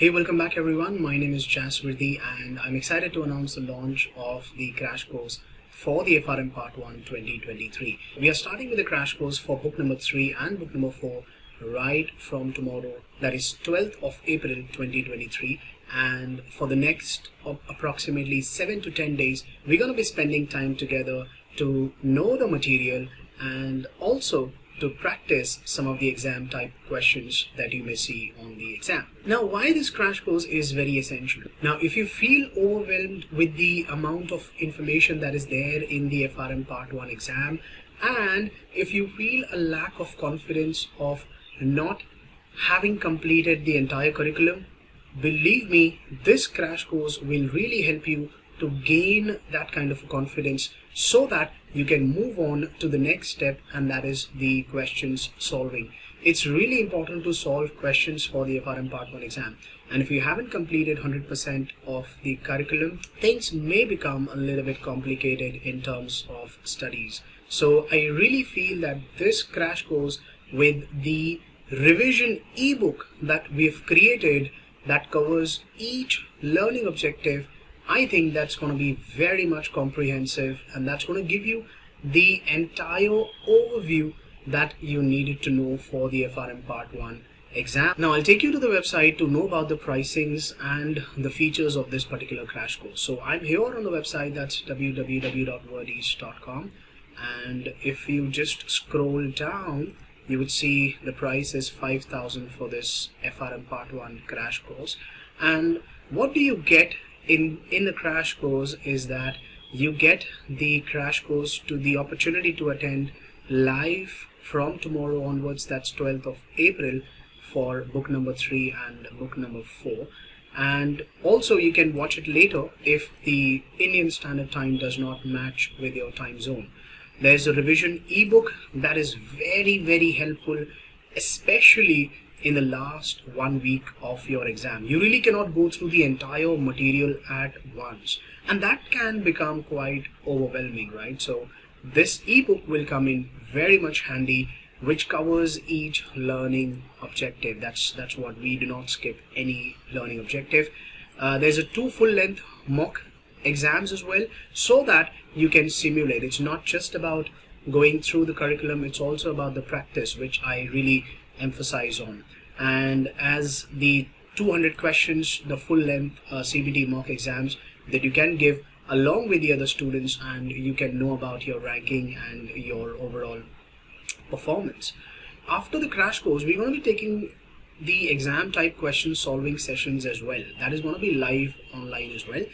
Hey, welcome back everyone. My name is Vardeez and I'm excited to announce the launch of the crash course for the FRM Part 1 2023. We are starting with the crash course for book number 3 and book number 4 right from tomorrow, that is 12th of April 2023, and for the next approximately 7 to 10 days we're going to be spending time together to know the material and also to practice some of the exam type questions that you may see on the exam. Now, why this crash course is very essential. Now, if you feel overwhelmed with the amount of information that is there in the FRM Part 1 exam, and if you feel a lack of confidence of not having completed the entire curriculum, believe me, this crash course will really help you to gain that kind of confidence so that you can move on to the next step, and that is the questions solving. It's really important to solve questions for the FRM Part 1 exam, and if you haven't completed 100% of the curriculum, things may become a little bit complicated in terms of studies. So I really feel that this crash course with the revision ebook that we've created that covers each learning objective, I think that's going to be very much comprehensive, and that's going to give you the entire overview that you needed to know for the FRM Part 1 exam. Now I'll take you to the website to know about the pricings and the features of this particular crash course. So I'm here on the website, that's www.vardeez.com, and if you just scroll down, you would see the price is 5,000 for this FRM Part 1 crash course. And what do you get in the crash course is that you get the crash course to the opportunity to attend live from tomorrow onwards, that's 12th of April, for book number 3 and book number 4, and also you can watch it later if the Indian Standard Time does not match with your time zone. There's a revision ebook that is very helpful, especially in the last 1 week of your exam. You really cannot go through the entire material at once, and that can become quite overwhelming, right? So this ebook will come in very much handy, which covers each learning objective. That's what we do not skip any learning objective. There's a 2 full-length mock exams as well, so that you can simulate. It's not just about going through the curriculum, it's also about the practice, which I really emphasize on. And as the 200 questions, the full length CBT mock exams that you can give along with the other students, and you can know about your ranking and your overall performance. After the crash course, we're going to be taking the exam type question solving sessions as well. That is going to be live online as well.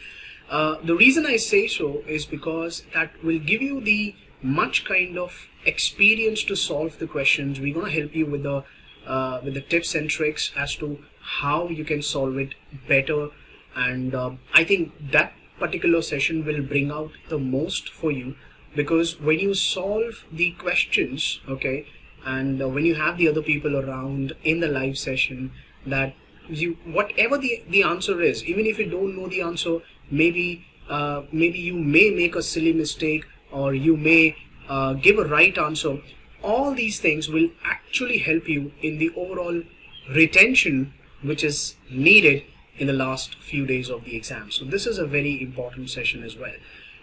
The reason I say so is because that will give you the much kind of experience to solve the questions. We're going to help you with the tips and tricks as to how you can solve it better, and I think that particular session will bring out the most for you, because when you solve the questions, okay, and when you have the other people around in the live session, that you, whatever the answer is, even if you don't know the answer, maybe you may make a silly mistake, or you may give a right answer. All these things will actually help you in the overall retention which is needed in the last few days of the exam. So this is a very important session as well.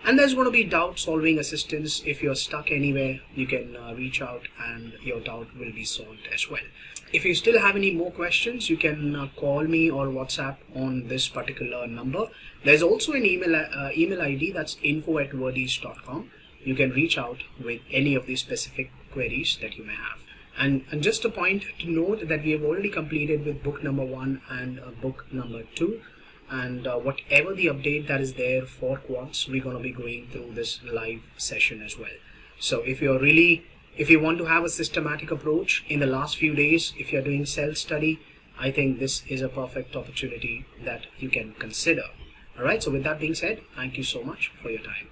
And there's going to be doubt solving assistance. If you're stuck anywhere, you can reach out and your doubt will be solved as well. If you still have any more questions, you can call me or WhatsApp on this particular number. There's also an email ID, that's info@vardeez.com. You can reach out with any of these specific queries that you may have. And just a point to note that we have already completed with book number 1 and book number 2, and whatever the update that is there for quads, we're going to be going through this live session as well. So if you want to have a systematic approach in the last few days, if you're doing self-study, I think this is a perfect opportunity that you can consider. Alright, so with that being said, thank you so much for your time.